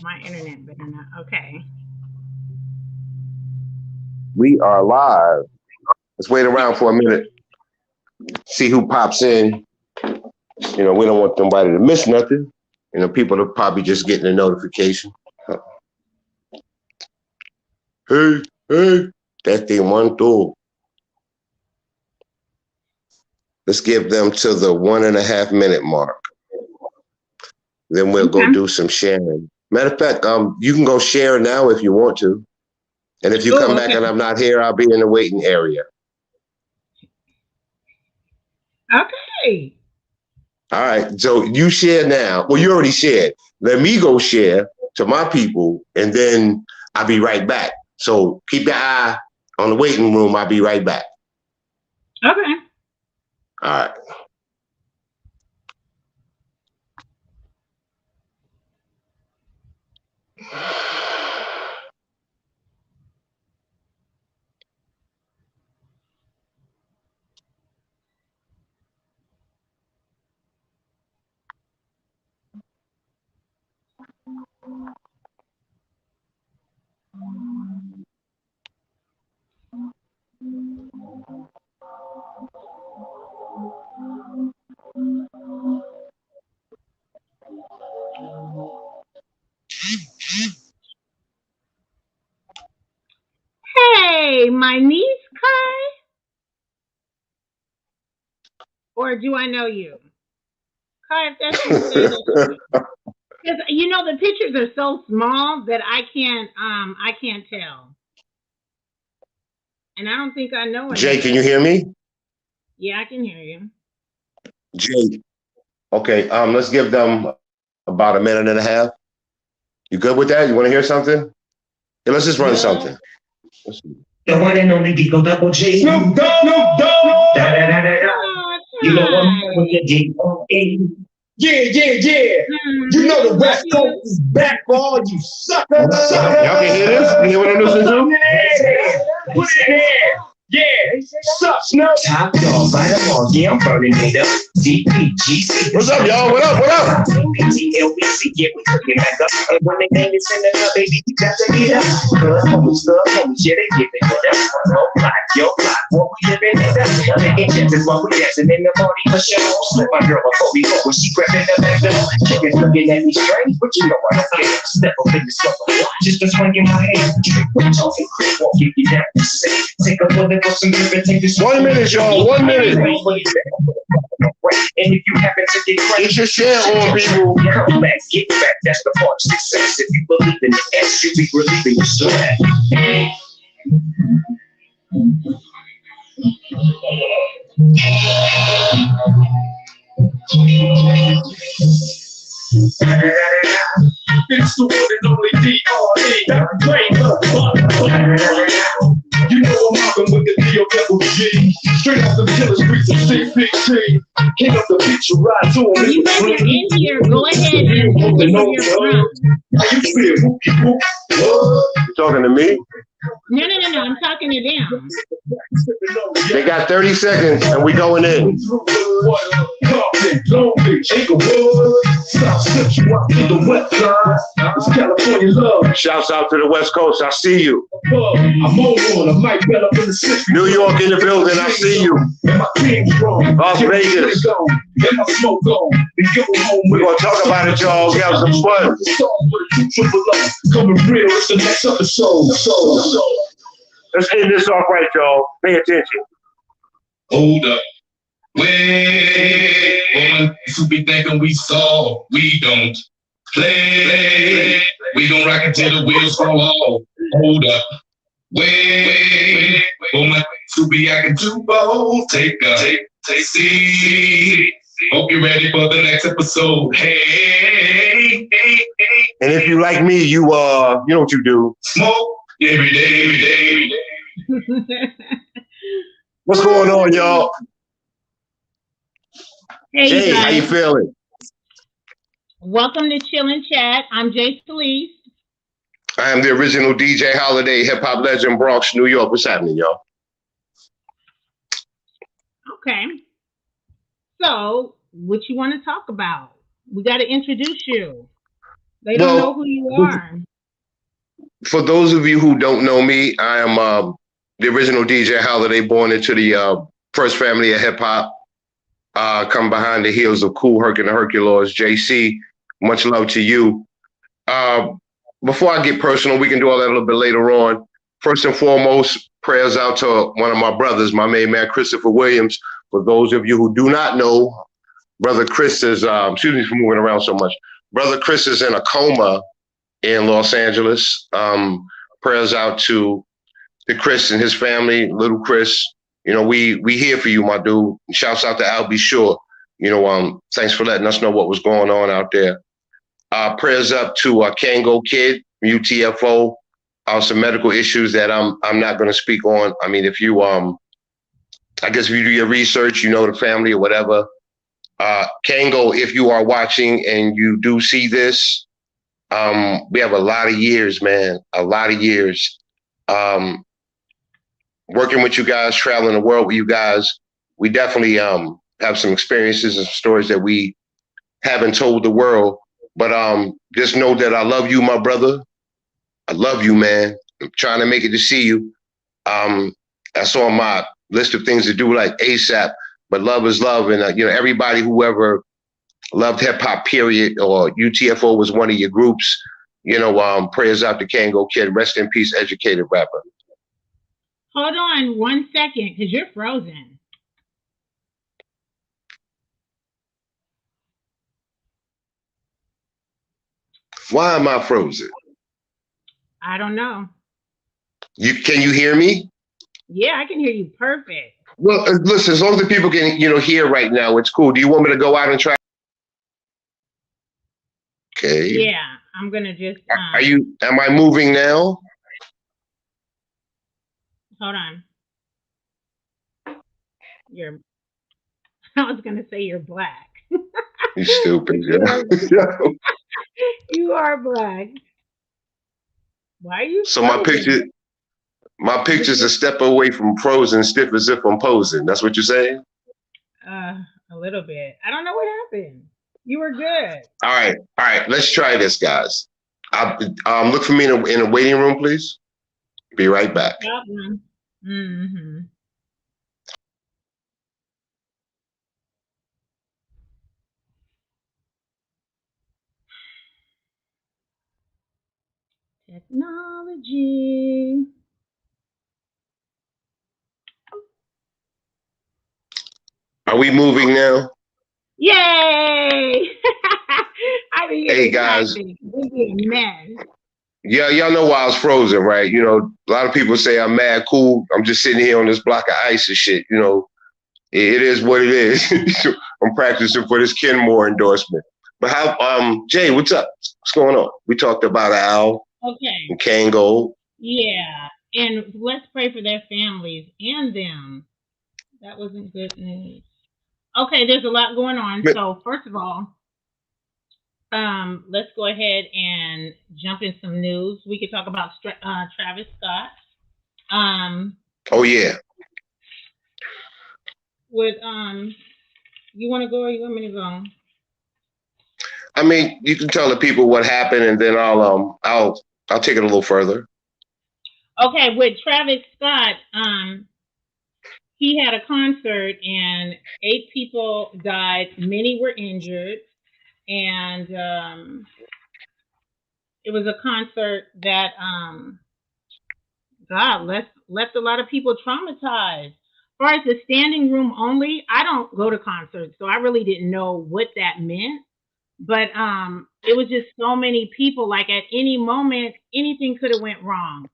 My internet better not. Okay. We are live. Let's wait around for a minute, see who pops in. We don't want nobody to miss nothing. People are probably just getting a notification. Hey, hey, that thing one through. Let's give them to the 1.5 minute mark. Then we'll go Okay. do some sharing. Matter of fact, you can go share now if you want to. And if you come Oh, back okay. and I'm not here, I'll be in the waiting area. Okay. All right. So you share now. Well, you already shared. Let me go share to my people, and then I'll be right back. So keep your eye on the waiting room. I'll be right back. Okay. All right. Hey, my niece, Kai, or do I know you? Kai, if that's you, say that shit. Because the pictures are so small that I can't tell. And I don't think I know Jay, enough. can you hear me? Yeah, I can hear you. Jay. Okay. Let's give them about a minute and a half. You good with that? You want to hear something? Yeah, let's just run something. The one and only Digo Double G. Snoop Dogg, Snoop Dogg. Da, da, da, da, da. Oh, You know what I'm Kai. saying with the D-O-E. Yeah, yeah, yeah. You know the Love West Coast you. is back for all you suckers. Y'all can hear this? You hear what I'm listening to? Put it in there. Yeah. Sup, Snoop? Top dog, right along. Yeah, I'm burning it up. DPGC. What's up, y'all? What up? What up? PTLBC. Yeah, we cooking back up. And when they name is in the club, baby, you got to get up. Thug homies, yeah, they giving it up. No block, yo block, what we living it up. Taking chances while we dancing in the party for show. Slip my girl before we go when she grabbing the back door. Chickens looking at me strange, but you know I don't care. Step up in the circle, just a swing in my hand. Quit talking, walk if you down to say. Take a bullet for some grip and take this. 1 minute, y'all. 1 minute. And if you happen to get your share on, people. Come back, get back. That's the part of success. If you believe in the S, you be relieving your sweat. It's the one and only D.R.E. That's great. You know I'm rocking with the D.O.G. Straight off the killer streets of C-15. King of the beach, you ride to him. If you guys are in here, go ahead and tell me where you're from. How you feel? You talking to me? No. I'm talking to them. They got 30 seconds and we going in. Shouts out to the West Coast. I see you. New York in the building. I see you. Las Vegas. We're going to talk about it, y'all. We have some fun. Coming real. It's the next episode. Let's end this off right, y'all. Pay attention. Hold up. Wait, woman, who be thinking we saw, we don't play. We gon' rock until the wheels fall off. Hold up. Wait, woman, who be acting too bold. Take a seat. Hope you're ready for the next episode. Hey. And if you like me, you know what you do. Smoke every day. What's going on, y'all? Hey, Jay, you how you guys. feeling? Welcome to Chill and Chat. I'm Jay Felice. I am the original DJ Holiday, hip hop legend, Bronx, New York. What's happening, y'all? Okay. So, what you want to talk about? We got to introduce you. They don't know Well, who you are. for those of you who don't know me, I am the original DJ Holiday, born into the first family of hip hop. Come behind the heels of Cool Herc and the Hercules. JC, much love to you. Uh, Before I get personal, we can do all that a little bit later on. First and foremost, prayers out to one of my brothers, my main man, Christopher Williams. For those of you who do not know, Brother Chris is, excuse me for moving around so much. Brother Chris is in a coma in Los Angeles. Prayers out to Chris and his family, little Chris. You know, we here for you, my dude. Shouts out to Al B. Sure. You know, thanks for letting us know what was going on out there. Prayers up to Kango Kid, UTFO. Some medical issues that I'm not going to speak on. I mean, if you I guess if you do your research, you know the family or whatever. Kango, if you are watching and you do see this, we have a lot of years, man, a lot of years. Working with you guys, traveling the world with you guys, we definitely have some experiences and stories that we haven't told the world. But just know that I love you, my brother. I love you, man. I'm trying to make it to see you. That's on my list of things to do, like ASAP. But love is love, and you know, everybody whoever loved hip hop, period, or UTFO was one of your groups. You know, prayers out to Kango Kid. Rest in peace, educated rapper. Hold on 1 second, because you're frozen. Why am I frozen? I don't know. Can you hear me? Yeah, I can hear you perfect. Well, listen, as long as the people can, you know, hear right now, it's cool. Do you want me to go out and try? Okay. Yeah, I'm gonna just. Are you? Am I moving now? Hold on. You're. I was gonna say you're black. You stupid. You are black. Why are you? So frozen? my picture's a step away from frozen, stiff as if I'm posing. That's what you're saying? A little bit. I don't know what happened. You were good. All right. Let's try this, guys. Look for me in a waiting room, please. Be right back. Mm-hmm. Technology. Are we moving now? Yay! I mean, hey guys. This is a mess. Yeah, y'all know why I was frozen, right? You know, a lot of people say I'm mad cool. I'm just sitting here on this block of ice and shit. You know, it is what it is. I'm practicing for this Kenmore endorsement. But how, Jay, what's up? What's going on? We talked about Al and Kango. Yeah, and let's pray for their families and them. That wasn't good news. Okay, there's a lot going on. So first of all, let's go ahead and jump in some news. We could talk about Travis Scott. Oh yeah. With you want to go or you want me to go? I mean, you can tell the people what happened, and then I'll take it a little further. Okay, with Travis Scott, he had a concert and 8 people died, many were injured, and it was a concert that God left a lot of people traumatized. As far as the standing room only, I don't go to concerts, so I really didn't know what that meant. But it was just so many people. Like at any moment, anything could have went wrong.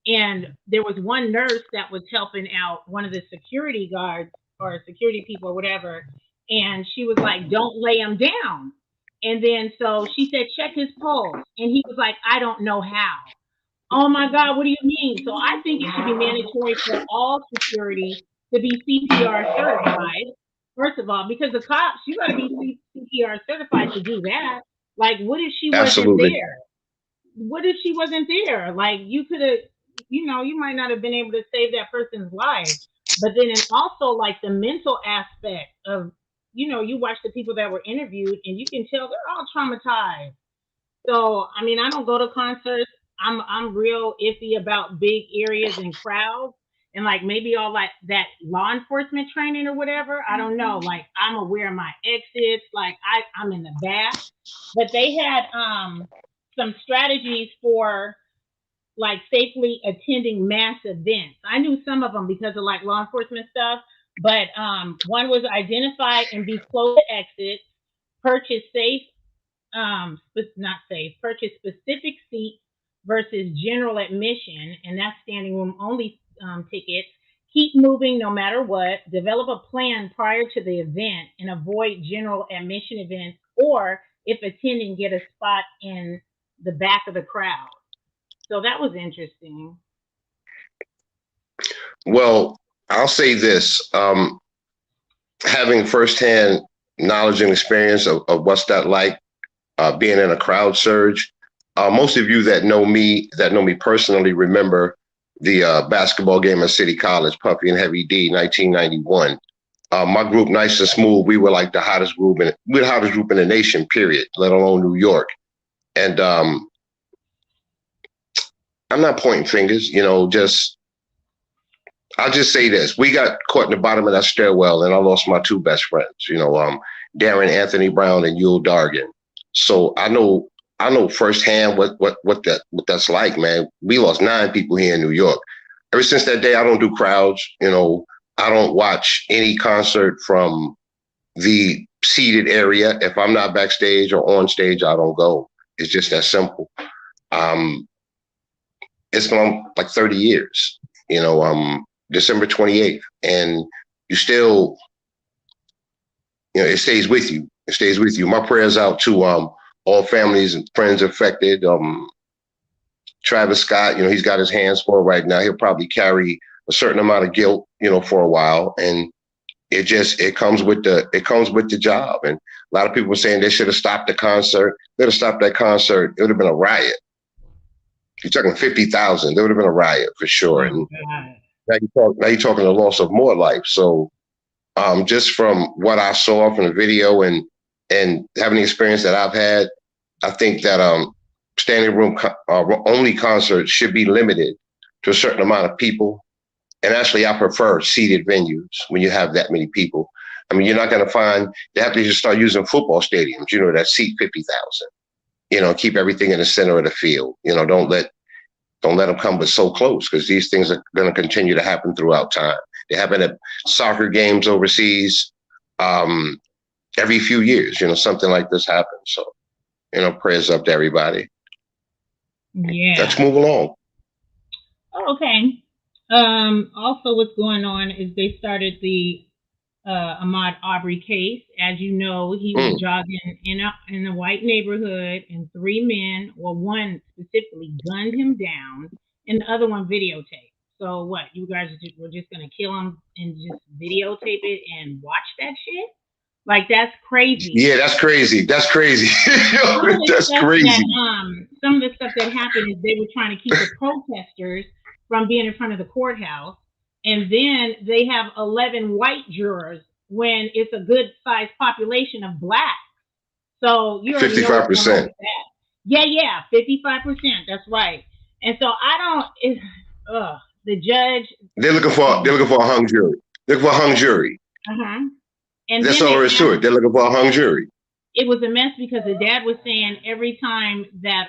And there was one nurse that was helping out one of the security guards or security people or whatever, and she was like, "Don't lay him down." And then so she said, "Check his pulse," and he was like, "I don't know how." Oh my God, what do you mean? So I think it should be mandatory for all security to be CPR certified. First of all, because the cops, you got to be CPR certified to do that. Like, what if she wasn't there? What if she wasn't there? Like, you could have, you might not have been able to save that person's life. But then, and also like the mental aspect of, you watch the people that were interviewed and you can tell they're all traumatized. So I mean, I don't go to concerts. I'm real iffy about big areas and crowds, and like maybe all like that law enforcement training or whatever. I don't know. Like I'm aware of my exits. Like I'm in the back, but they had some strategies for like safely attending mass events. I knew some of them because of like law enforcement stuff, but one was identify and be close to exits, purchase safe, not safe, purchase specific seats versus general admission, and that's standing room only tickets. Keep moving no matter what. Develop a plan prior to the event and avoid general admission events, or if attending, get a spot in the back of the crowd. So that was interesting. Well, I'll say this: having firsthand knowledge and experience of what's that like, being in a crowd surge. Most of you that know me personally, remember the basketball game at City College, Puffy and Heavy D, 1991. My group, Nice and Smooth, we were like the hottest group in the nation, period, let alone New York. And I'm not pointing fingers, I'll just say this. We got caught in the bottom of that stairwell and I lost my two best friends, Darren Anthony Brown and Yul Dargan. So I know firsthand what that's like, man. We lost 9 people here in New York. Ever since that day, I don't do crowds. I don't watch any concert from the seated area. If I'm not backstage or on stage, I don't go. It's just that simple. It's been like 30 years, December 28th, and you still, it stays with you. It stays with you. My prayers out to all families and friends affected. Travis Scott, he's got his hands full right now. He'll probably carry a certain amount of guilt, for a while, and it comes with the job. And a lot of people were saying they should have stopped the concert. They'd have stopped that concert. It would have been a riot. You're talking 50,000. There would have been a riot for sure. And now you're talking the loss of more life. So just from what I saw from the video and having the experience that I've had, I think that standing room only concerts should be limited to a certain amount of people. And actually, I prefer seated venues when you have that many people. I mean, you're not going to find, they have to just start using football stadiums, that seat 50,000, keep everything in the center of the field. Don't let them come but so close, because these things are going to continue to happen throughout time. They happen at soccer games overseas every few years, something like this happens. So, prayers up to everybody. Yeah. Let's move along. Okay. Also, what's going on is they started the Ahmaud Arbery case. As you know, he was jogging in a white neighborhood, and 3 men, well, one specifically, gunned him down, and the other one videotaped. So what? You guys were just gonna kill him and just videotape it and watch that shit? Like, that's crazy. Yeah, that's crazy. That's crazy. That's crazy. Some of the stuff that happened is they were trying to keep the protesters from being in front of the courthouse. And then they have 11 white jurors when it's a good sized population of blacks. So you're 55%. Yeah, 55%. That's right. And so the judge. They're looking for a hung jury. They're looking for a hung jury. And that's all there is to it. They're looking for a hung jury. It was a mess because the dad was saying every time that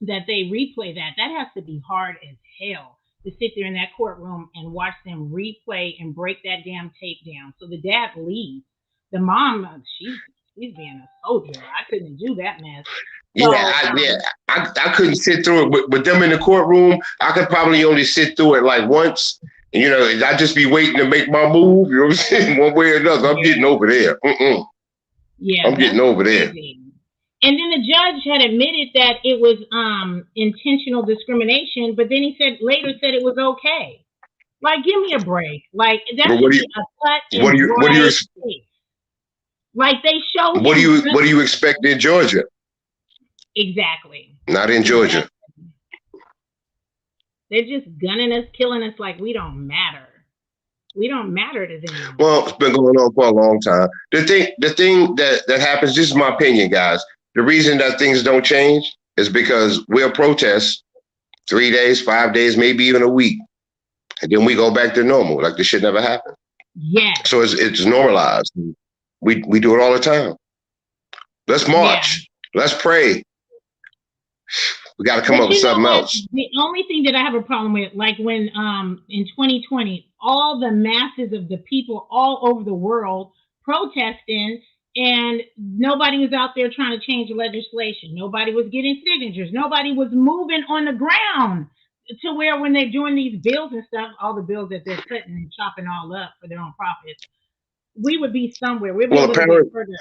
they replay that has to be hard as hell to sit there in that courtroom and watch them replay and break that damn tape down. So the dad leaves. The mom, she's being a soldier. I couldn't do that mess. So, I couldn't sit through it. With them in the courtroom, I could probably only sit through it like once. I'd just be waiting to make my move. You know what I'm saying? One way or another, I'm getting over there. Yeah, I'm getting over there. And then the judge had admitted that it was intentional discrimination, but then he later said it was okay. Like, give me a break. Like, that's a cut. What do you like? They showed. What do you expect in Georgia? Exactly. Not in Georgia. They're just gunning us, killing us like we don't matter. We don't matter to them. Well, it's been going on for a long time. The thing that happens, this is my opinion, guys. the reason that things don't change is because we'll protest 3 days, 5 days, maybe even a week. And then we go back to normal, like this shit never happened. Yeah. So it's normalized. We do it all the time. Let's march. Yeah. Let's pray. We got to come up with something else. The only thing that I have a problem with, like when in 2020, all the masses of the people all over the world protesting, and nobody was out there trying to change the legislation. Nobody was getting signatures. Nobody was moving on the ground to where when they're doing these bills and stuff, all the bills that they're cutting and chopping all up for their own profits, we would be somewhere. We'd be a little bit further.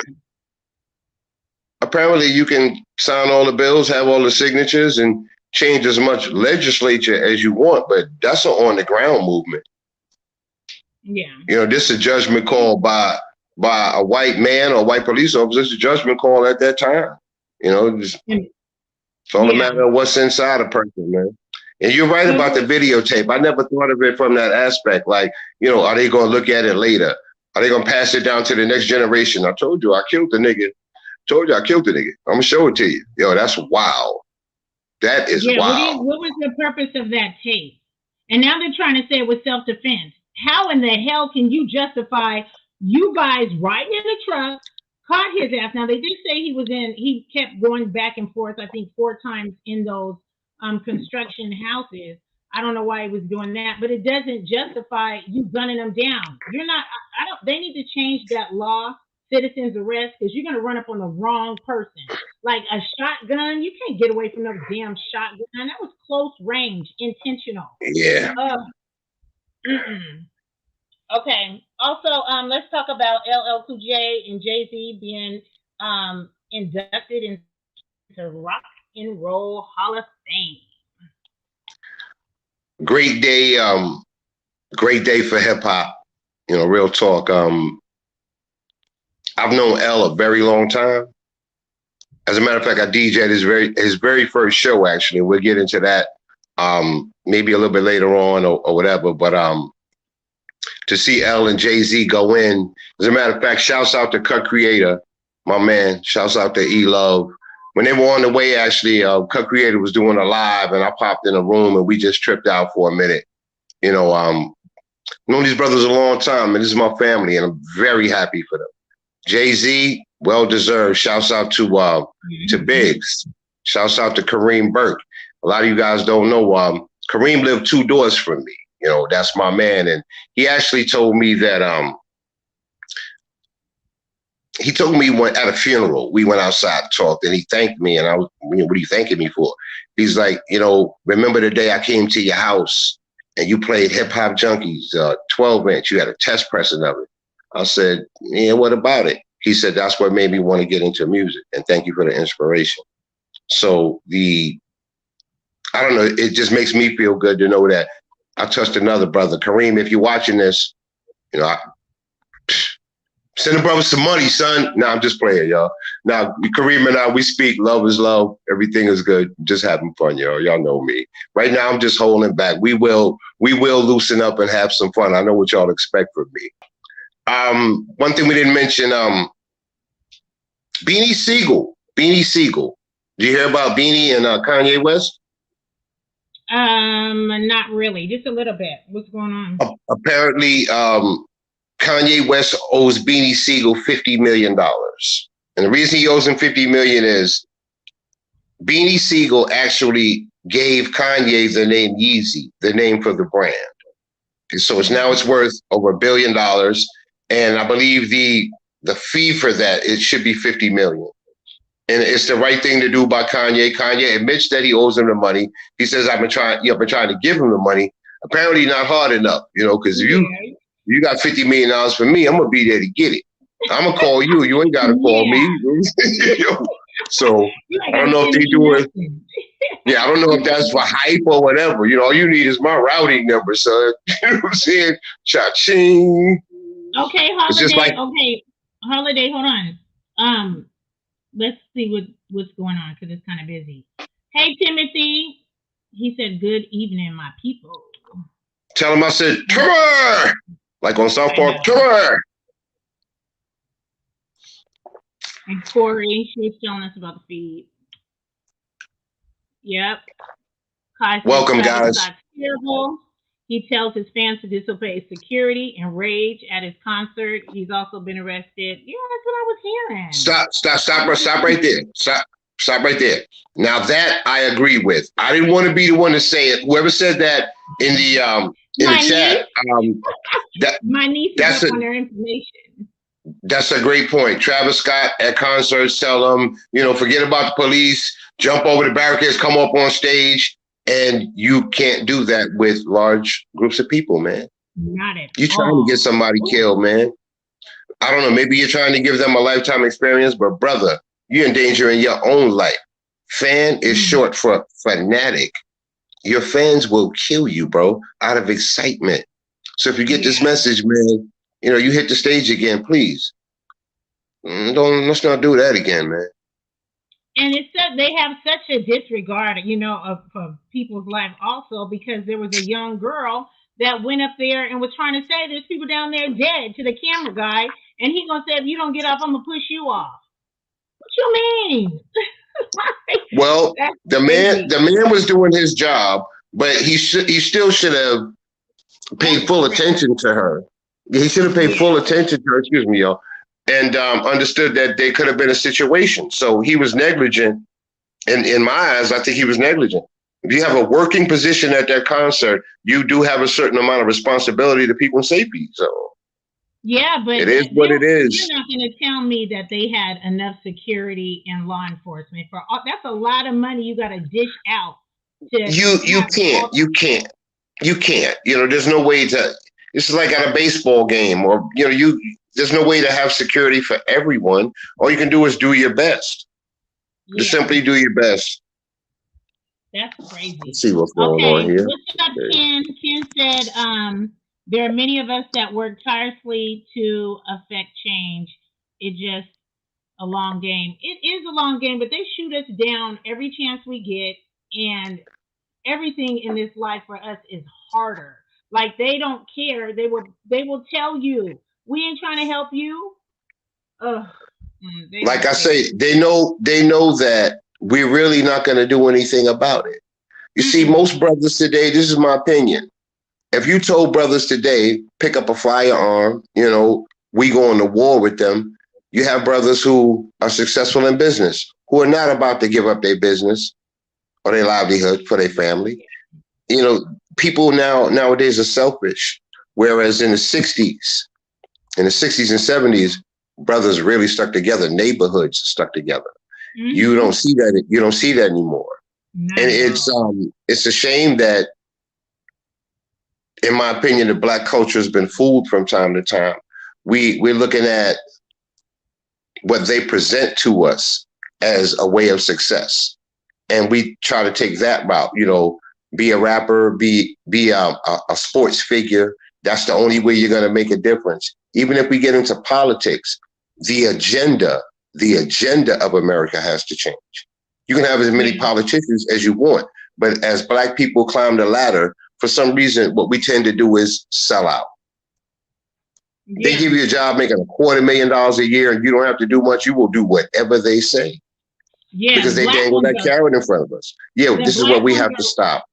Apparently, you can sign all the bills, have all the signatures, and change as much legislature as you want, but that's an on-the-ground movement. Yeah. You know, this is a judgment call by a white man or a white police officer. It's a judgment call at that time. You know, it's all a matter of what's inside a person, man. And you're right about the videotape. I never thought of it from that aspect. Like, you know, are they going to look at it later? Are they going to pass it down to the next generation? I told you I killed the nigga. I'm gonna show it to you. Yo, that's wild. That is wild. What was the purpose of that tape? And now they're trying to say it was self-defense. How in the hell can you justify you guys riding in a truck, caught his ass? Now they did say he kept going back and forth, I think 4 times in those construction houses. I don't know why he was doing that, but it doesn't justify you gunning them down. You're not, they need to change that law, citizen's arrest, because you're going to run up on the wrong person. Like a shotgun, you can't get away from no damn shotgun. That was close range, intentional. Yeah. Okay. Also, let's talk about LL Cool J and Jay-Z being inducted into Rock and Roll Hall of Fame. Great day for hip hop. You know, real talk. I've known L a very long time. As a matter of fact, I DJ'd his very first show, actually. We'll get into that maybe a little bit later on or whatever. But to see L and Jay-Z go in, as a matter of fact, shouts out to Cut Creator, my man. Shouts out to E-Love. When they were on the way, actually, Cut Creator was doing a live, and I popped in a room, and we just tripped out for a minute. You know, known these brothers a long time, and this is my family, and I'm very happy for them. Jay-Z, well-deserved. Shouts out to Biggs. Shouts out to Kareem Burke. A lot of you guys don't know, Kareem lived 2 doors from me. You know, that's my man. And he actually told me that, he told me at a funeral, we went outside and talked, and he thanked me. And I was, what are you thanking me for? He's like, you know, remember the day I came to your house and you played Hip Hop Junkies, 12-inch, you had a test pressing of it. I said, yeah, what about it? He said, that's what made me want to get into music. And thank you for the inspiration. So I don't know, it just makes me feel good to know that I touched another brother. Kareem, if you're watching this, you know, send the brother some money, son. No, I'm just playing, y'all. Now, Kareem and I, we speak. Love is love. Everything is good. Just having fun, y'all. Y'all know me. Right now, I'm just holding back. We will loosen up and have some fun. I know what y'all expect from me. One thing we didn't mention, Beanie Siegel. Did you hear about Beanie and Kanye West? Not really. Just a little bit. What's going on? Apparently, Kanye West owes Beanie Siegel $50 million. And the reason he owes him $50 million is Beanie Siegel actually gave Kanye the name Yeezy, the name for the brand. So it's worth over $1 billion. And I believe the fee for that, it should be $50 million. And it's the right thing to do by Kanye. Kanye admits that he owes him the money. He says, I've been trying to give him the money. Apparently not hard enough, you know, because if you got $50 million for me, I'm going to be there to get it. I'm going to call you. You ain't got to call me. So I don't know if they do it. Yeah, I don't know if that's for hype or whatever. You know, all you need is my routing number, son. You know what I'm saying? Cha-ching. Okay, Holiday, hold on. Let's see what's going on because it's kind of busy. Hey, Timothy. He said, good evening, my people. Tell him I said, come on! Like on South Park, come on! And Corey, she was telling us about the feed. Yep. Kai says Welcome, Travis guys. Scott's terrible. He tells his fans to disobey security and rage at his concert. He's also been arrested. Yeah, that's what I was hearing. Stop right there. Stop right there. Now that I agree with. I didn't want to be the one to say it. Whoever said that in the chat, my niece is up on their information. That's a great point. Travis Scott at concerts tell them, forget about the police, jump over the barricades, come up on stage. And you can't do that with large groups of people, man. Not at all. You're trying to get somebody killed, man. I don't know. Maybe you're trying to give them a lifetime experience, but brother, you're endangering your own life. Fan is short for fanatic. Your fans will kill you, bro, out of excitement. So if you get this message, man, you hit the stage again, please. Let's not do that again, man. And it's that they have such a disregard, of people's life also, because there was a young girl that went up there and was trying to say there's people down there dead to the camera guy, and he gonna say, if you don't get off, I'm gonna push you off. What you mean? Well, the man was doing his job, but he still should have paid full attention to her. He should have paid full attention to her, excuse me, y'all, and understood that there could have been a situation. So he was negligent. And in my eyes, I think he was negligent. If you have a working position at that concert, you do have a certain amount of responsibility to people's safety. So yeah, but it is what it is. You're not going to tell me that they had enough security and law enforcement for all. That's a lot of money you got to dish out. You can't. There's no way to. It's like at a baseball game, or there's no way to have security for everyone. All you can do is do your best. Yeah. Just simply do your best. That's crazy. Let's see what's going on here. What's up, Ken? Ken said, there are many of us that work tirelessly to affect change. It's just a long game. It is a long game, but they shoot us down every chance we get, and everything in this life for us is harder. Like, they don't care. They will tell you, we ain't trying to help you. Like I say, they know that we're really not going to do anything about it. You see, most brothers today, this is my opinion. If you told brothers today, pick up a firearm, we going to war with them. You have brothers who are successful in business, who are not about to give up their business or their livelihood for their family. People nowadays are selfish, whereas in the 60s and 70s, brothers really stuck together. Neighborhoods stuck together. Mm-hmm. You don't see that. You don't see that anymore. No. And it's a shame that, in my opinion, the Black culture has been fooled from time to time. We're looking at what they present to us as a way of success, and we try to take that route. Be a rapper, be a sports figure. That's the only way you're going to make a difference. Even if we get into politics, the agenda of America has to change. You can have as many politicians as you want, but as Black people climb the ladder, for some reason, what we tend to do is sell out. Yeah. They give you a job making $250,000 a year, and you don't have to do much. You will do whatever they say. Yeah, because they dangle that carrot in front of us. Yeah, this is what we have to stop.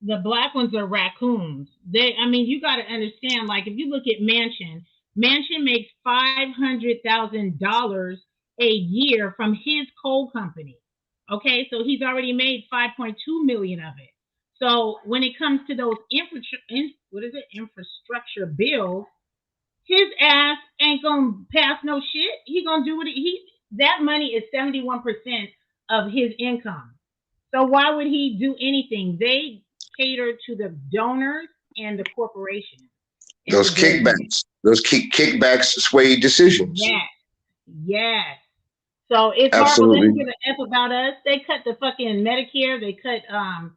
The Black ones are raccoons. You got to understand, like, if you look at Manchin makes $500,000 a year from his coal company. Okay, so he's already made $5.2 million of it. So when it comes to those infrastructure bills, his ass ain't gonna pass no shit. He gonna do what that money is 71% of his income. So why would he do anything? They cater to the donors and the corporations. Those kickbacks sway decisions. Yes. So it's hard for them to give an F about us. They cut the fucking Medicare. They cut as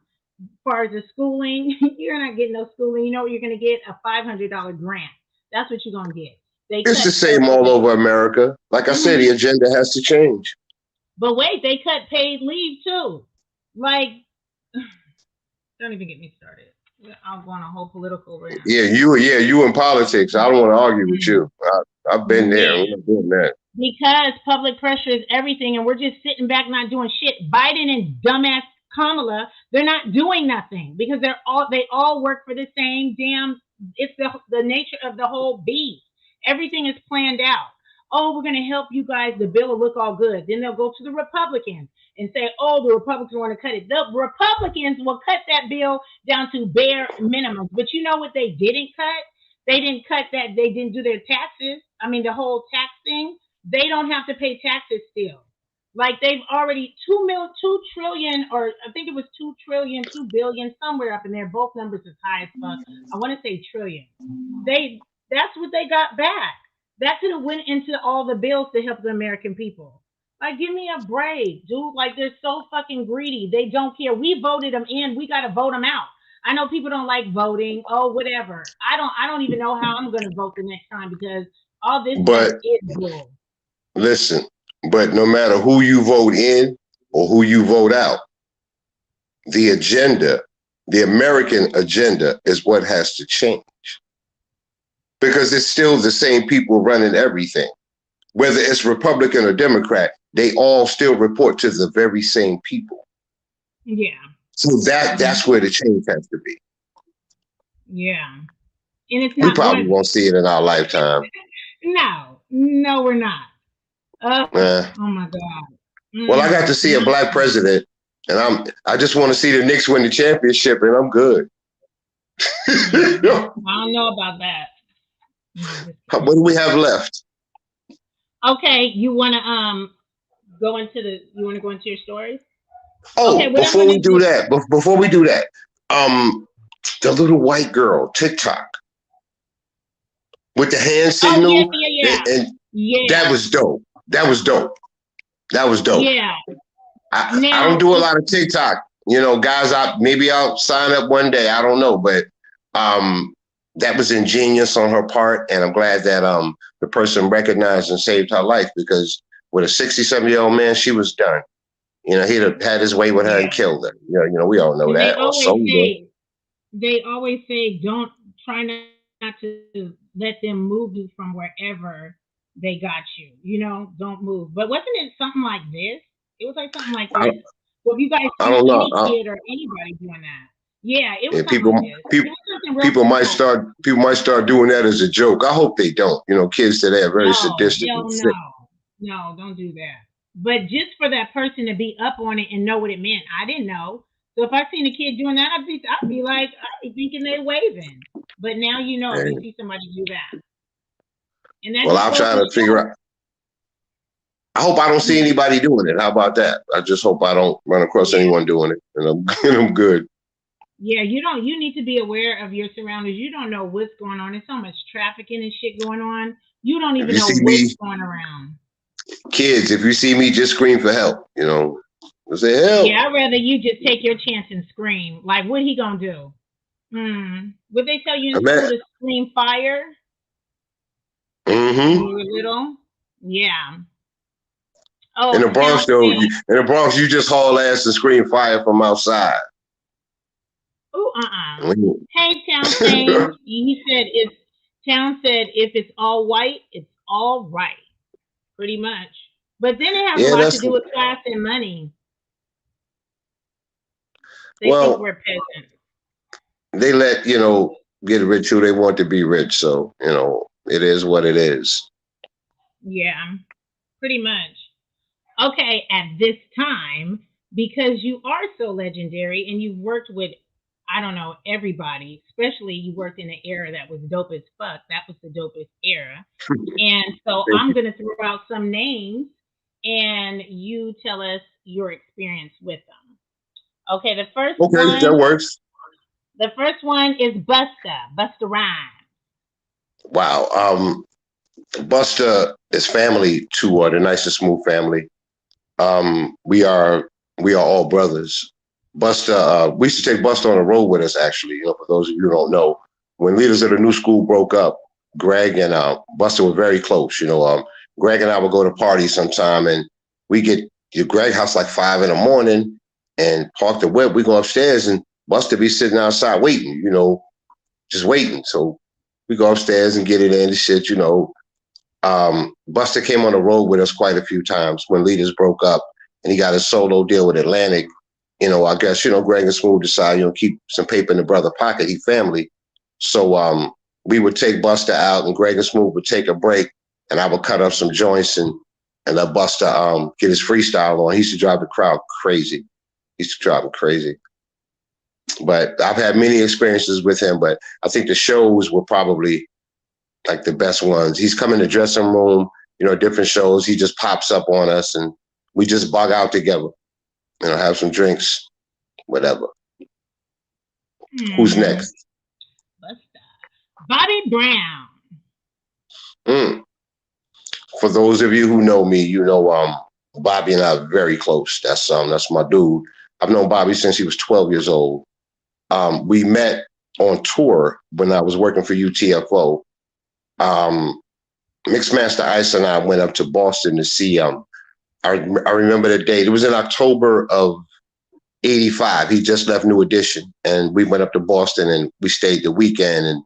far as the schooling. You're not getting no schooling. You know what you're gonna get? A $500 grant. That's what you're gonna get. It's the same all over America. Like I said, the agenda has to change. But wait, they cut paid leave too. Like, don't even get me started. I'm going a whole political rant. Yeah, you in politics. I don't want to argue with you. I've been there. I'm doing that. because public pressure is everything, and we're just sitting back not doing shit. Biden and dumbass Kamala, they're not doing nothing because they all work for the same damn. It's the nature of the whole beast. Everything is planned out. Oh, we're going to help you guys. The bill will look all good. Then they'll go to the Republicans and say, oh, the Republicans want to cut it. The Republicans will cut that bill down to bare minimums. But you know what they didn't cut? They didn't cut that. They didn't do their taxes. I mean, the whole tax thing. They don't have to pay taxes still. Like they've already 2 trillion, or I think it was 2 trillion, 2 billion, somewhere up in there. Both numbers is high as fuck. I want to say trillion. That's what they got back. That could have went into all the bills to help the American people. Like, give me a break, dude. Like, they're so fucking greedy. They don't care. We voted them in. We got to vote them out. I know people don't like voting. Oh, whatever. I don't even know how I'm going to vote the next time because all this is bull. Listen, but no matter who you vote in or who you vote out, the agenda, the American agenda, is what has to change. Because it's still the same people running everything. Whether it's Republican or Democrat, they all still report to the very same people. Yeah. So that's where the change has to be. Yeah. And it's not. We probably won't see it in our lifetime. No, we're not. Oh my God. Well, I got to see a black president, and I just want to see the Knicks win the championship, and I'm good. I don't know about that. What do we have left? Okay, you want to go into your stories? Oh, okay, before we do that, the little white girl, TikTok, with the hand signal, and that was dope. That was dope. Yeah. I don't do a lot of TikTok. You know, guys, maybe I'll sign up one day. I don't know, but that was ingenious on her part, and I'm glad that the person recognized and saved her life, because with a 67-year-old man, she was done. You know, he'd have had his way with her and killed her. You know, we all know that. They always say, don't try not to let them move you from wherever they got you. You know, don't move. But wasn't it something like this? It was like something like this. Well, if you guys see any kid or anybody doing that. Yeah, it was people might start doing that as a joke. I hope they don't. You know, kids today are very sadistic. No, don't do that. But just for that person to be up on it and know what it meant, I didn't know. So if I seen a kid doing that, I'd be like, I'd be thinking they're waving. But now you know, if you see somebody do that. And well, I'm trying to figure out. I hope I don't see anybody doing it. How about that? I just hope I don't run across anyone doing it, and I'm good. Yeah, you need to be aware of your surroundings. You don't know what's going on. There's so much trafficking and shit going on. You don't even know what's going around. Kids, if you see me, just scream for help. You know, say help. Yeah, I'd rather you just take your chance and scream. Like, what he gonna do? Would they tell you in school to scream fire? Mm-hmm. When you were little? Yeah. Oh, in the Bronx, you just haul ass and scream fire from outside. Oh, Hey, Town said if it's all white, it's all right. Pretty much. But then it has a lot to do with class and money. They think we're peasants. They let, get rich who they want to be rich. So, it is what it is. Yeah, pretty much. Okay, at this time, because you are so legendary and you've worked with, I don't know, everybody, especially you worked in an era that was dope as fuck. That was the dopest era. And so I'm going to throw out some names and you tell us your experience with them. Okay, the first one. Okay, that works. The first one is Busta Rhymes. Wow. Busta is family to the Nice and Smooth family. We are all brothers. Busta, we used to take Busta on the road with us, actually. For those of you who don't know, when Leaders of the New School broke up, Greg and Busta were very close. Greg and I would go to parties sometime, and we get to Greg's house like 5 a.m. and park the whip. We go upstairs, and Busta be sitting outside waiting, just waiting. So we go upstairs and get it in and shit, Buster came on the road with us quite a few times when Leaders broke up, and he got a solo deal with Atlantic. You know, I guess, you know, Greg and Smooth decided, you know, keep some paper in the brother pocket. He family. So we would take Buster out, and Greg and Smooth would take a break, and I would cut up some joints and let Buster get his freestyle on. He used to drive the crowd crazy. He used to drive me crazy. But I've had many experiences with him, but I think the shows were probably like the best ones. He's come in the dressing room, you know, different shows. He just pops up on us, and we just bug out together, you know, have some drinks, whatever. Who's next? Bobby Brown. For those of you who know me, you know, Bobby and I are very close. That's my dude. I've known Bobby since he was 12 years old. We met on tour when I was working for UTFO. Mixmaster Ice and I went up to Boston to see I remember the date. It was in October of '85. He just left New Edition, and we went up to Boston and we stayed the weekend,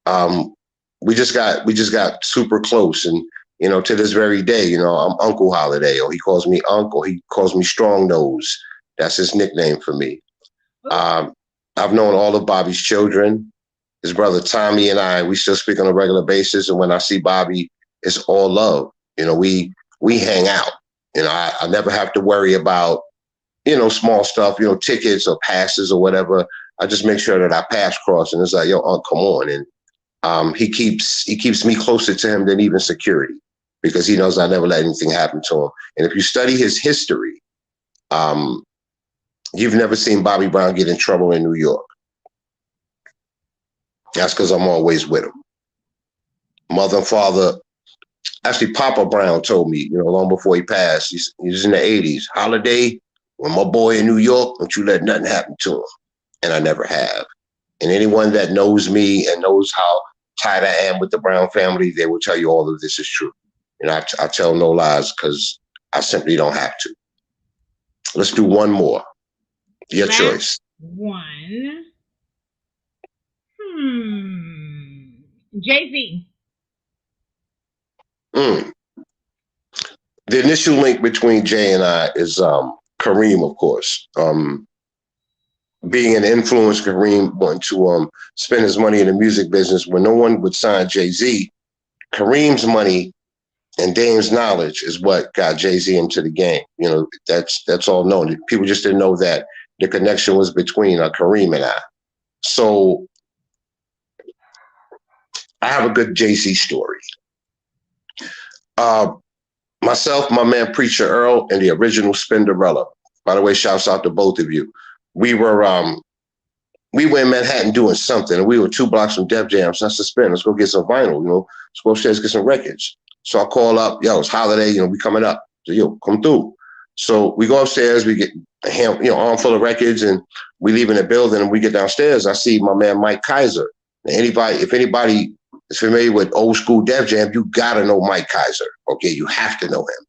and we just got super close. And you know, to this very day, you know, I'm Uncle Holiday, or he calls me Uncle. He calls me Strong Nose. That's his nickname for me. I've known all of Bobby's children. His brother Tommy and I, we still speak on a regular basis. And when I see Bobby, it's all love. You know, we hang out. You know, I never have to worry about, you know, small stuff, you know, tickets or passes or whatever. I just make sure that I pass cross, and it's like, yo, come on. And he keeps me closer to him than even security, because he knows I never let anything happen to him. And if you study his history, you've never seen Bobby Brown get in trouble in New York. That's because I'm always with him. Mother and father, actually, Papa Brown told me, you know, long before he passed, he was in the 80s. Holiday, when my boy in New York, don't you let nothing happen to him. And I never have. And anyone that knows me and knows how tight I am with the Brown family, they will tell you all of this is true. And I tell no lies, because I simply don't have to. Let's do one more. Your choice. One. Jay-Z. The initial link between Jay and I is Kareem, of course. Being an influence, Kareem wanting to spend his money in the music business when no one would sign Jay-Z. Kareem's money and Dame's knowledge is what got Jay-Z into the game. You know, that's all known. People just didn't know that the connection was between Kareem and I. So I have a good Jay-Z story. Myself, my man Preacher Earl, and the original Spinderella. By the way, shouts out to both of you. We were in Manhattan doing something, and we were 2 blocks from Def Jam. So I said, Spin, let's go get some vinyl, you know, let's go upstairs, get some records. So I call up, yo, it's Holiday, you know, we coming up. So, yo, come through. So we go upstairs, we get a armful of records, and we leave in the building, and we get downstairs. I see my man Mike Kaiser. And if anybody is familiar with old school Def Jam, you gotta know Mike Kaiser. Okay, you have to know him.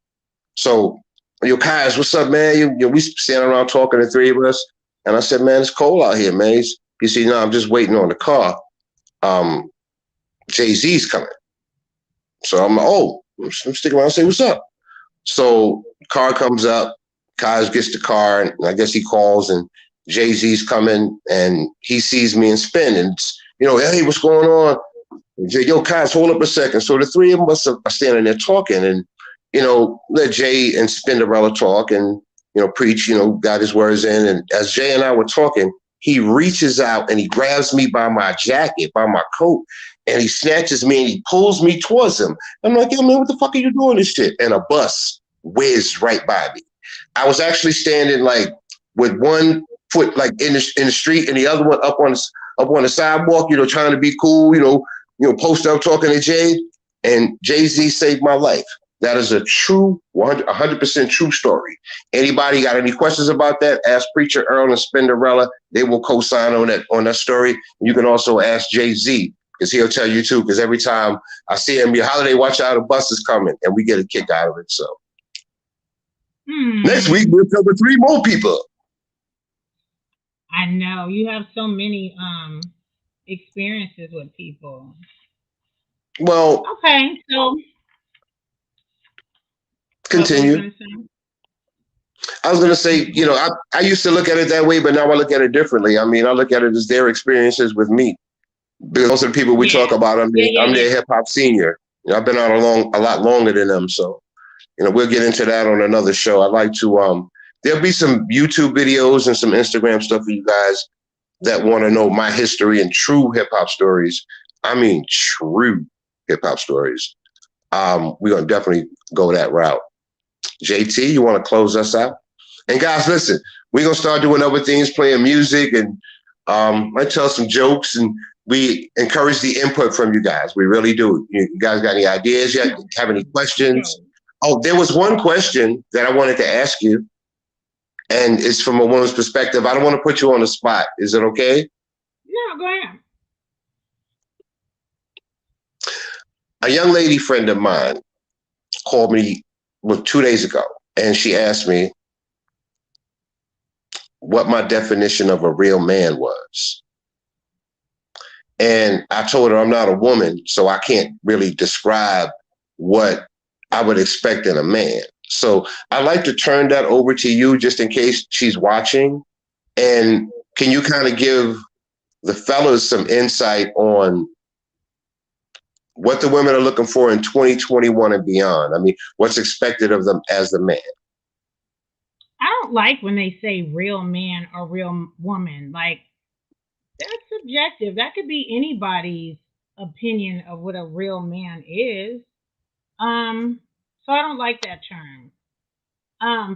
So, yo, Kaiser, what's up, man? We standing around talking, the three of us. And I said, man, it's cold out here, man. He said, no, I'm just waiting on the car. Jay-Z's coming. So I'm like, I'm sticking around and say, what's up? So car comes up, Kaiser gets the car, and I guess he calls, and Jay-Z's coming, and he sees me and Spin, and, you know, hey, what's going on? And Jay, yo, Kaiser, hold up a second. So the three of us are standing there talking, and, you know, let Jay and Spinderella talk, and, you know, Preach, you know, got his words in. And as Jay and I were talking, he reaches out and he grabs me by my jacket, by my coat, and he snatches me and he pulls me towards him. I'm like, yo, man, what the fuck are you doing this shit? And a bus whizzed right by me. I was actually standing like with one foot like in the street and the other one up on the sidewalk, you know, trying to be cool, you know, post up talking to Jay, and Jay-Z saved my life. That is a true 100% true story. Anybody got any questions about that? Ask Preacher Earl and Spinderella. They will co-sign on that story. You can also ask Jay-Z, because he'll tell you too, because every time I see him, Holiday, watch out, a bus is coming, and we get a kick out of it. So next week we'll cover 3 more people. I know you have so many experiences with people. Well, okay, so Continue. I was going to say, you know, I used to look at it that way, but now I look at it differently. I mean, I look at it as their experiences with me. Because most of the people we talk about, I'm their hip hop senior. You know, I've been out a lot longer than them. So, you know, we'll get into that on another show. I'd like to, there'll be some YouTube videos and some Instagram stuff for you guys that want to know my history and true hip hop stories. I mean, true hip hop stories. We're going to definitely go that route. JT, you want to close us out? And guys, listen, we're going to start doing other things, playing music, and I tell some jokes, and we encourage the input from you guys. We really do. You guys got any ideas yet? Have any questions? Oh, there was one question that I wanted to ask you, and it's from a woman's perspective. I don't want to put you on the spot. Is it okay? Yeah, go ahead. A young lady friend of mine called me 2 days ago, and she asked me what my definition of a real man was. And I told her I'm not a woman, so I can't really describe what I would expect in a man. So I'd like to turn that over to you just in case she's watching. And can you kind of give the fellas some insight on what the women are looking for in 2021 and beyond? I mean, what's expected of them as the man? I don't like when they say real man or real woman. Like, that's subjective. That could be anybody's opinion of what a real man is. So I don't like that term.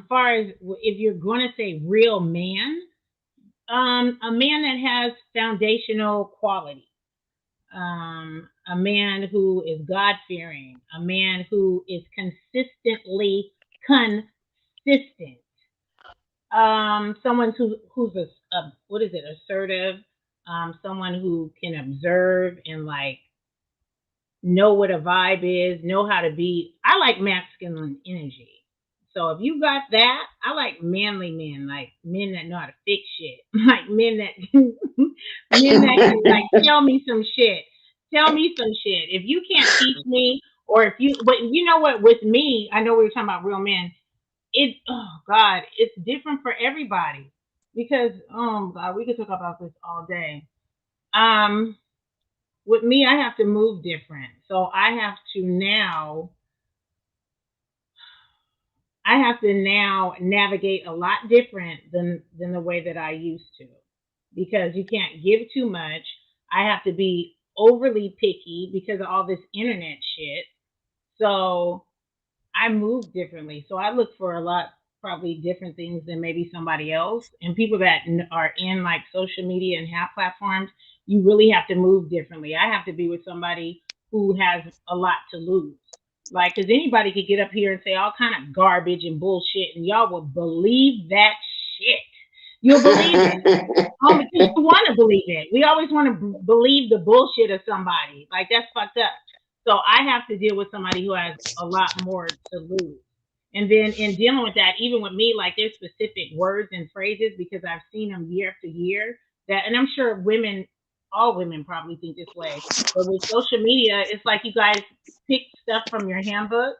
Far as if you're going to say real man, a man that has foundational quality, a man who is God fearing, a man who is consistently consistent, someone who's a what is it, assertive, someone who can observe and like know what a vibe is, know how to be. I like masculine energy. So if you got that, I like manly men, like men that know how to fix shit, like men that can like tell me some shit. Tell me some shit. If you can't teach me, or if you, but you know what? With me, I know we were talking about real men. Oh God, it's different for everybody because oh God, we could talk about this all day. With me, I have to move different, so I have to now navigate a lot different than the way that I used to, because you can't give too much. I have to be overly picky because of all this internet shit. So I move differently. So I look for a lot, probably different things than maybe somebody else. And people that are in like social media and have platforms, you really have to move differently. I have to be with somebody who has a lot to lose. Like, because anybody could get up here and say all kind of garbage and bullshit, and y'all will believe that shit. You'll believe it. Because you want to believe it. We always want to believe the bullshit of somebody. Like, that's fucked up. So I have to deal with somebody who has a lot more to lose. And then in dealing with that, even with me, like there's specific words and phrases because I've seen them year after year that, and I'm sure all women probably think this way, but with social media, it's like you guys pick stuff from your handbook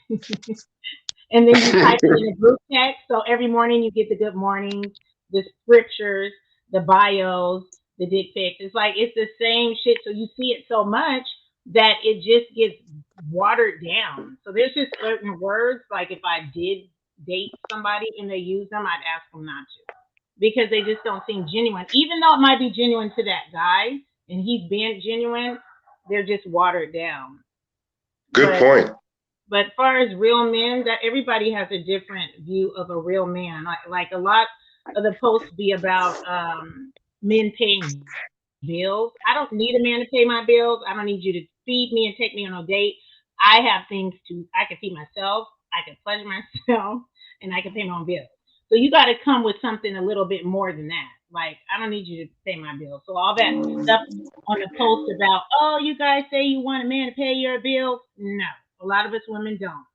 and then you type it in a group text. So every morning you get the good mornings, the scriptures, the bios, the dick pics. It's like it's the same shit. So you see it so much that it just gets watered down. So there's just certain words, like if I did date somebody and they use them, I'd ask them not to, because they just don't seem genuine. Even though it might be genuine to that guy and he's being genuine, they're just watered down. Good point. But as far as real men, that everybody has a different view of a real man. Like a lot of the posts be about men paying bills. I don't need a man to pay my bills. I don't need you to feed me and take me on a date. I have things I can feed myself, I can pleasure myself, and I can pay my own bills. So you got to come with something a little bit more than that. Like, I don't need you to pay my bills. So all that stuff on the post about, oh, you guys say you want a man to pay your bills. No, a lot of us women don't.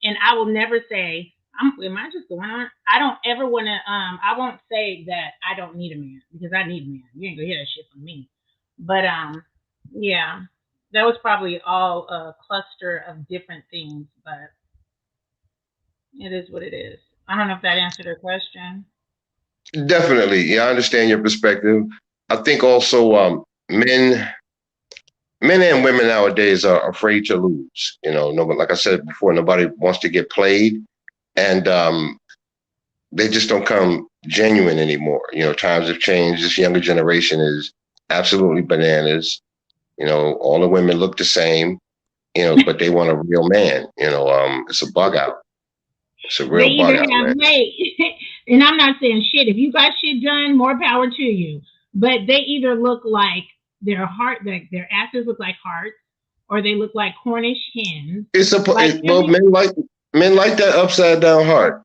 And I will never say, am I just going on? I don't ever want to, I won't say that I don't need a man, because I need a man. You ain't gonna hear that shit from me. But yeah, that was probably all a cluster of different things. But It is what it is. I don't know if that answered her question. Definitely. Yeah, I understand your perspective. I think also men men and women nowadays are afraid to lose. No, like I said before, nobody wants to get played, and they just don't come genuine anymore. Times have changed. This younger generation is absolutely bananas. All the women look the same. But they want a real man. It's a bug out. It's a They real either bug out, have man. weight, and I'm not saying shit. If you got shit done, more power to you. But they either look like like their asses look like hearts, or they look like Cornish hens. Like Well, men like that upside down heart.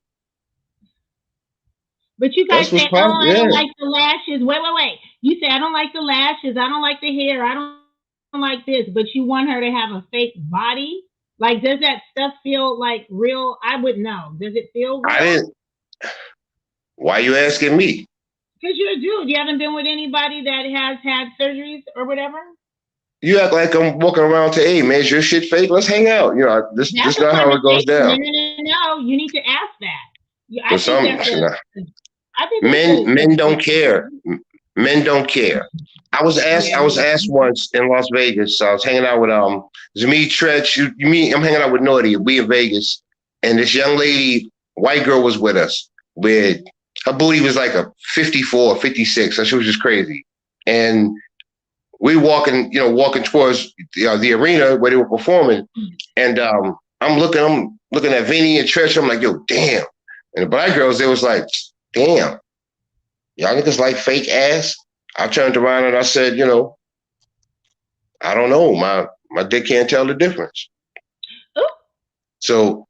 but you guys That's what's say, "Oh, possible. I don't Yeah, like the lashes." Wait. You say, "I don't like the lashes. I don't like the hair. I don't like this." But you want her to have a fake body. Like, does that stuff feel like real? I wouldn't know. Does it feel I real? didn't. Why you asking me? Because you're a dude. You haven't been with anybody that has had surgeries or whatever. You act like I'm walking around to, hey, man, is your shit fake? Let's hang out. This That's is a not how it goes conversation. No, down. no, no, no. You need to ask that. For I think some, that's a. I think men that's men don't care. a. Men don't care. I Yeah. was asked once in Las Vegas. I was hanging out with Zemi Tretch. I'm hanging out with Naughty. We in Vegas, and this young lady, white girl, was with us. With her booty was like a 54, 56. So she was just crazy. And we walking towards the arena where they were performing, and I'm looking at Vinny and Tretch. I'm like, yo, damn. And the black girls, they was like, damn, y'all niggas like fake ass. I turned around and I said, I don't know. My dick can't tell the difference. Ooh. So,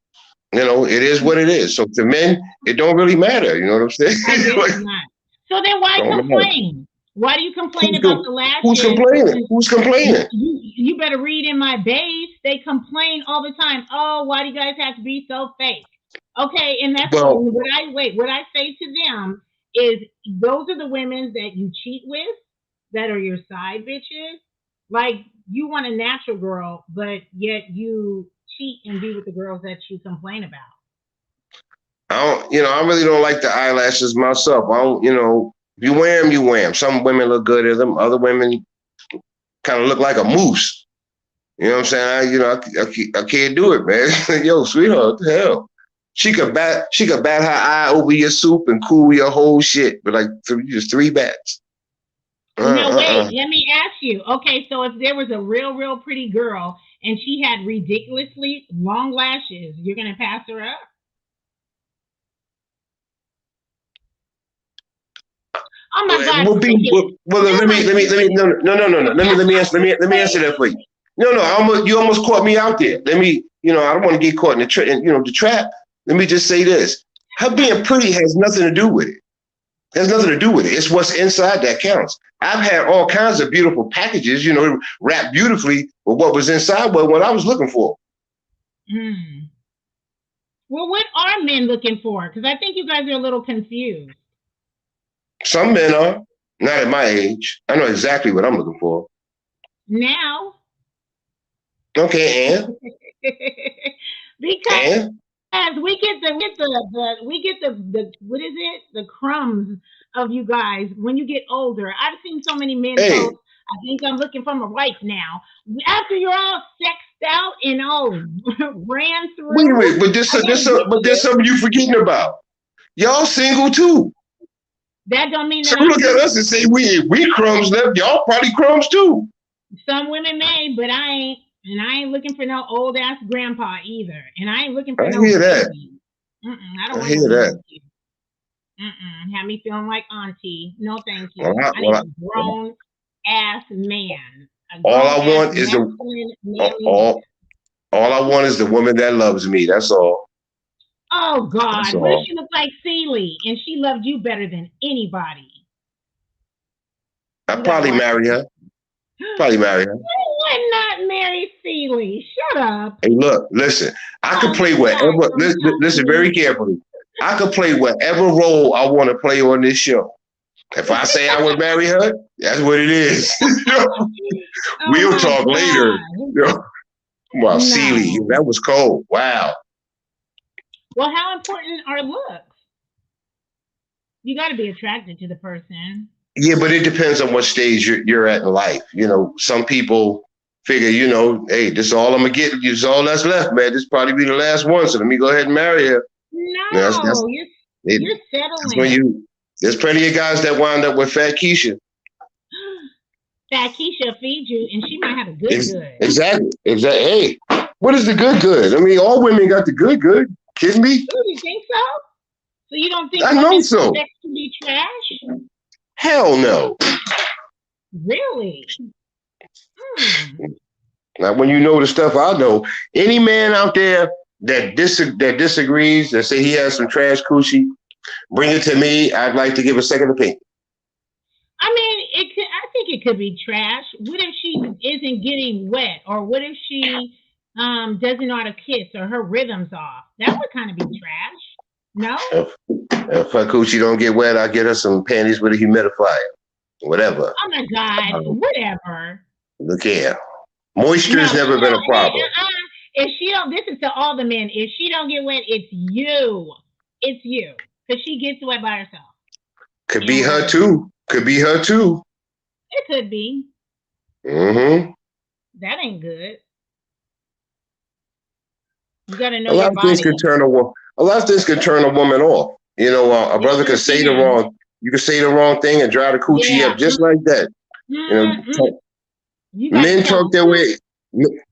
it is what it is. So to men, it don't really matter. You know what I'm saying? I guess not. So then why Don't matter. complain? Why do you complain about the Who's lashes? complaining? Who's complaining? You better read in my base. They complain all the time. Oh, why do you guys have to be so fake? Okay, and that's Well, what I say to them is those are the women that you cheat with, that are your side bitches. Like, you want a natural girl, but yet you cheat and be with the girls that you complain about. I really don't like the eyelashes myself. I don't, if you wear them, you wear them. Some women look good at them. Other women kind of look like a moose. You know what I'm saying? I can't do it, man. Yo, sweetheart, what the hell? She could bat her eye over your soup and cool your whole shit, but like just three bats. No, wait, let me ask you. Okay, so if there was a real pretty girl and she had ridiculously long lashes, you're gonna pass her up? Oh my God! Well, let me no. Let me answer that for you. No, you almost caught me out there. I don't want to get caught in the trap. Let me just say this: her being pretty has nothing to do with it. Has nothing to do with it. It's what's inside that counts. I've had all kinds of beautiful packages, wrapped beautifully, but what was inside was what I was looking for. Hmm. Well, what are men looking for? Because I think you guys are a little confused. Some men are, not at my age. I know exactly what I'm looking for. Now. Okay, and? Because we get the what is it? The crumbs of you guys when you get older. I've seen so many men post, I think I'm looking for my wife now. After you're all sexed out and all ran through. Wait a minute, but there's something you forgetting about. Y'all single too. That don't mean that. So look at us and say we crumbs left. Y'all probably crumbs too. Some women may, but I ain't. And I ain't looking for no old ass grandpa either. And I ain't looking for no hear that. I don't I hear that. Have me feeling like auntie. No, thank you. I need a grown ass man. All I want is all I want is the woman that loves me. That's all. Oh God, what if she looked like Celie and she loved you better than anybody? I'd probably marry her. Probably marry her. You would not marry Celie. Shut up. Hey, look, listen. I could play whatever. Listen very carefully. I could play whatever role I want to play on this show. If I say I would marry her, that's what it is. We'll talk later. Wow, Celie, that was cold. Wow. Well, how important are looks? You got to be attracted to the person. Yeah, but it depends on what stage you're at in life. You know, some people figure, you know, hey, this is all I'm gonna get. This is all that's left, man. This probably be the last one. So let me go ahead and marry her. That's No, it. you're That's when settling. you. There's plenty of guys that wind up with fat Keisha. Fat Keisha feed you, and she might have a good good. Exactly. Exactly. Hey, what is the good good? I mean, all women got the good good. Kidding me? Ooh, you think so? So you don't think I know women's so. sex can be trash? Hell no. Really? Hmm. Not when you know the stuff I know. Any man out there that disagrees, that say he has some trash coochie, bring it to me. I'd like to give a second opinion. I mean, it could. I think it could be trash. What if she isn't getting wet, or what if she doesn't know how to kiss, or her rhythm's off? That would kind of be trash. No? If her coochie don't get wet, I get her some panties with a humidifier. Whatever. Oh my God! Whatever. Look here. Moisture's No, never been a problem. if she don't, this is to all the men. If she don't get wet, it's you. It's you, because she gets wet by herself. Could be her too. Could be her too. It could be. Mm-hmm. That ain't good. You got to know A lot your of things body. can turn a lot of things can turn a woman off. You know, a It brother sure could say the can. wrong. You could say the wrong thing and dry the coochie Yeah. up just like that. You Mm-mm. know, You got to men tell talk them. their way.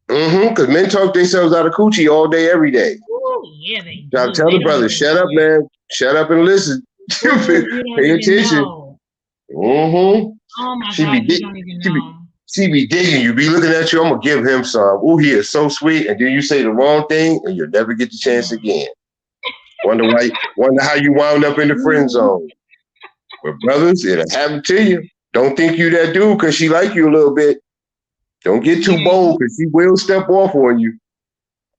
Mm-hmm. Because men talk themselves out of coochie all day, every day. Ooh, yeah, they Gotta do. tell They the don't brother, even shut up, know it. man. Shut up and listen. Ooh, you don't Pay even attention. know. Mm-hmm. Oh my She be God, you dick. don't even She be know. she be digging you. Be looking at you. I'm gonna give him some. Oh, he is so sweet. And then you say the wrong thing, and you'll never get the chance again. Wonder why. Wonder how you wound up in the friend Mm. zone. But brothers, it'll happen to you. Don't think you that dude because she like you a little bit. Don't get too Yeah, bold because she will step off on you.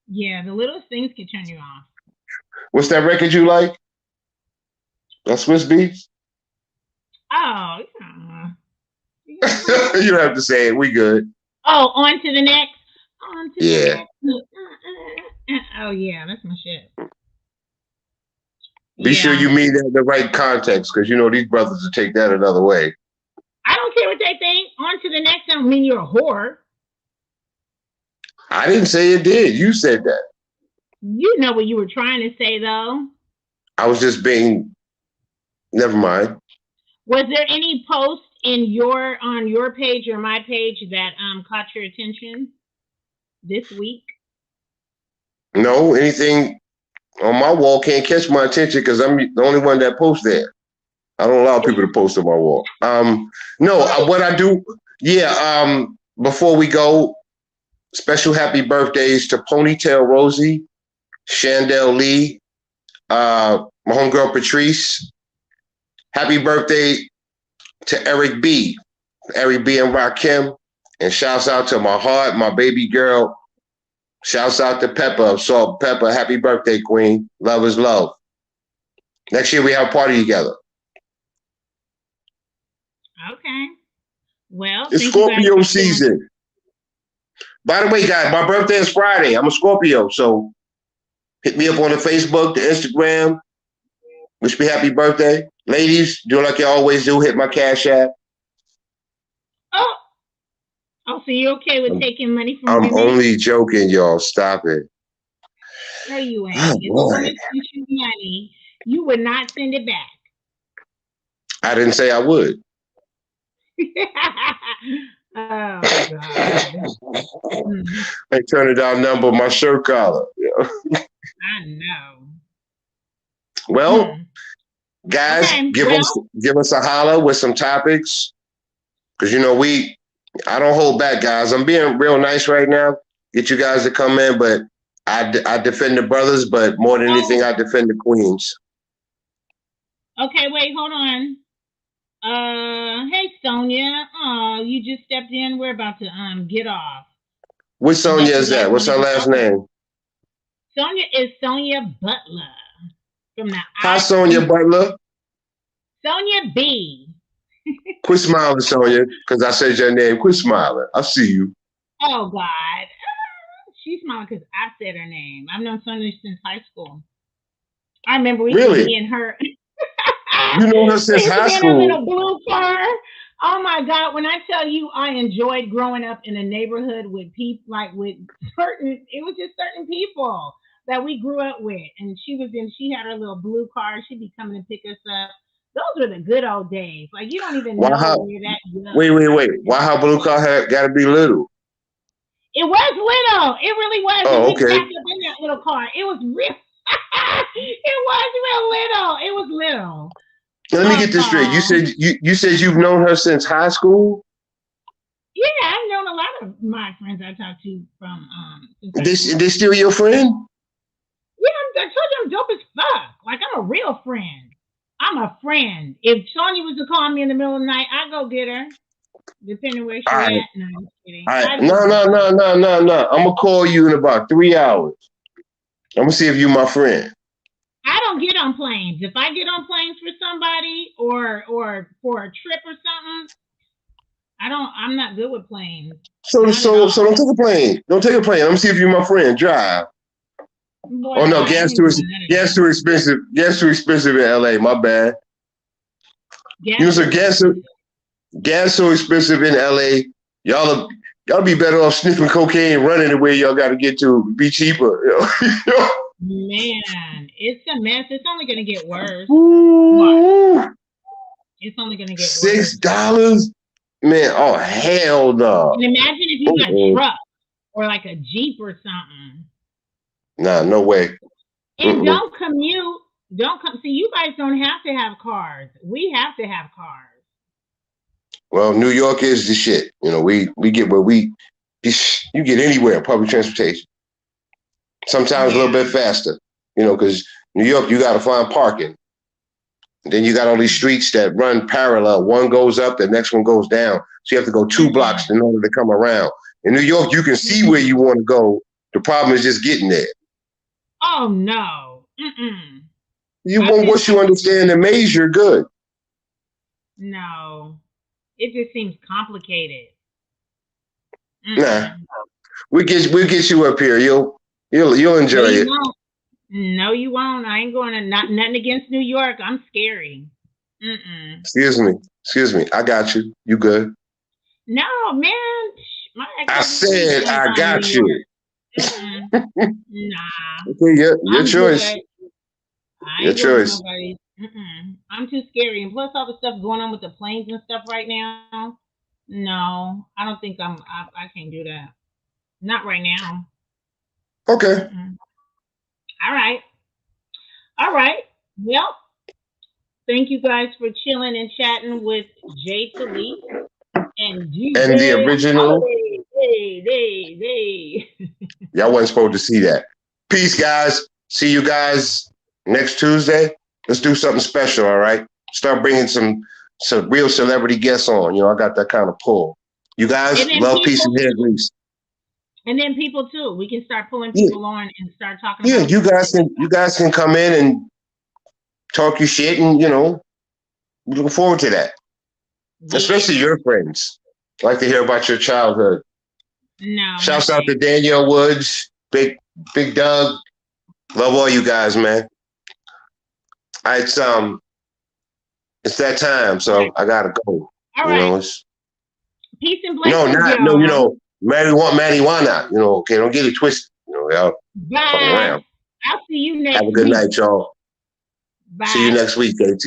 yeah, the littlest things can turn you off. What's that record you like? That Swiss Beats? Oh, yeah. You don't have to say it. We good. Oh, on to the next. On to the Yeah. next. Oh yeah, that's my shit. Be sure Yeah. you mean that in the right context because you know these brothers will take that another way. I don't care what they think. On to the next. Don't mean you're a whore. I didn't say it did. You said that. You know what you were trying to say though. I was just being. Never mind. Was there any post in your on your page or my page that caught your attention this week? No, anything on my wall can't catch my attention because I'm the only one that posts there. I don't allow people to post on my wall. No, what I do, yeah. Before we go, special happy birthdays to Ponytail Rosie, Chandel Lee, my homegirl Patrice. Happy birthday to Eric B and Rakim, and shouts out to my heart, my baby girl. Shouts out to Pepper of Salt Pepper. Happy birthday, Queen. Love is love. Next year we have a party together. Okay. Well, It's thank you guys Scorpio for sharing. season. By the way, guys, my birthday is Friday. I'm a Scorpio, so hit me up on the Facebook, the Instagram. Wish me happy birthday. Ladies, do like you always do. Hit my Cash App. Oh, oh, so you're okay with I'm, taking money from I'm women? only joking, y'all. Stop it. No, you Oh, ain't. If a boy. woman sends you money, you would not send it back. I didn't say I would. Oh God. Hmm. I turned it down number my shirt collar. I know. Well, Hmm. guys, Okay. give us a holler with some topics. Because you know, I don't hold back, guys. I'm being real nice right now. Get you guys to come in, but I defend the brothers, but more than anything, Oh, I defend the queens. okay. Wait, hold on. Hey Sonia. Oh, you just stepped in. We're about to get off. Which I Sonya guess you is guys that? What's wanted her to last talk about. name? Sonia is Sonia Butler from the Hi, Sonya Butler. Sonia B. Quit smiling, Sonya, because I said your name. Quit smiling. I see you. Oh God. She's smiling because I said her name. I've known Sonia since high school. I remember we used to Really? be in her. You know her We since used to high be in her school. little blue car. Oh my God! When I tell you, I enjoyed growing up in a neighborhood with people, like with certain. It was just certain people that we grew up with, and she was in. She had her little blue car. She'd be coming to pick us up. Those were the good old days. Like you don't even Why know how? we're that Wait, young. wait, wait. Why how blue car had got to be little? It was little. It really was, and Oh, we okay. stacked up in that little car. It was real. It was real little. It was little. Let me get this straight. You Oh, said you said you've known her since high school. yeah, I've known a lot of my friends I talked to from since high This school. they still your friend? Yeah, I told you I'm dope as fuck. Like I'm a real friend. I'm a friend. If Sonya was to call me in the middle of the night, I go get her, depending where All she right, at. No, I'm just kidding. all right. I'd go No, get no, her. no, no, no, no. I'm gonna call you in about 3 hours. I'm gonna see if you my friend. I don't get on planes. If I get on planes for somebody or for a trip or something, I don't. I'm not good with planes. Not at So all. don't take a plane. Don't take a plane. I'm gonna see if you my friend. Drive. Boy, Oh bye. no, I ain't doing none of gas that. too expensive. Gas too expensive in LA. My bad. You Gas know, too so expensive. gas so expensive in LA. Y'all are, y'all be better off sniffing cocaine, running the way y'all got to get to. Be cheaper. Man, it's a mess. It's only gonna get worse. What? Ooh, It's only gonna get worse. $6, man. Oh hell no. And imagine if you got Mm-mm. truck or like a Jeep or something. Nah, no way. And Mm-mm. don't commute. Don't come. See, you guys don't have to have cars. We have to have cars. Well, New York is the shit. You know, we get where you get anywhere public transportation. Sometimes a Yeah. little bit faster. You know, because New York you got to find parking. And then you got all these streets that run parallel. One goes up, the next one goes down. So you have to go 2 blocks Mm-mm. in order to come around. In New York, you can see where you want to go. The problem is just getting there. Oh no. Mm-mm. You I've been. once you understand the maze, you're good. No. It just seems complicated. Nah, Mm-mm. we'll get you up here. You'll No, enjoy you it. won't. No, you won't. I ain't going to. Not nothing against New York. I'm scary. Mm-mm. Excuse me. I got you. You good? No, man. My ex I husband said he said don't I mind New got you. York. Mm-mm. Nah, Okay, your I'm choice. good. I Your ain't going to choice. nobody. Mm-mm. I'm too scary. And plus all the stuff going on with the planes and stuff right now. No, I don't think I can't do that. Not right now. Okay. Mm-mm. All right. All right. Well, thank you guys for chilling and chatting with Jay Talib and And the DJ original, Holiday. Hey. y'all wasn't supposed to see that. Peace, guys. See you guys next Tuesday. Let's do something special, all right? Start bringing some real celebrity guests on. You know, I got that kind of pull. You And guys, then love, peace, people and hair grease. and then people too. We can start pulling Yeah, people on and start talking yeah. about You guys can come in and talk your shit, and you know, we looking forward to that. Especially yeah. your friends. I like to hear about your childhood. No, Shouts out to nothing. Danielle Woods, Big Doug. Love all you guys, man. It's it's that time, All right. so I gotta go. All You right. know, it's Peace and no, blessings, not no, you y'all. know, marijuana. You know, okay, don't get it twisted. You know, y'all fucking Bye. around. I'll see you Have next a good week. night, y'all. See you Bye. next week, AT.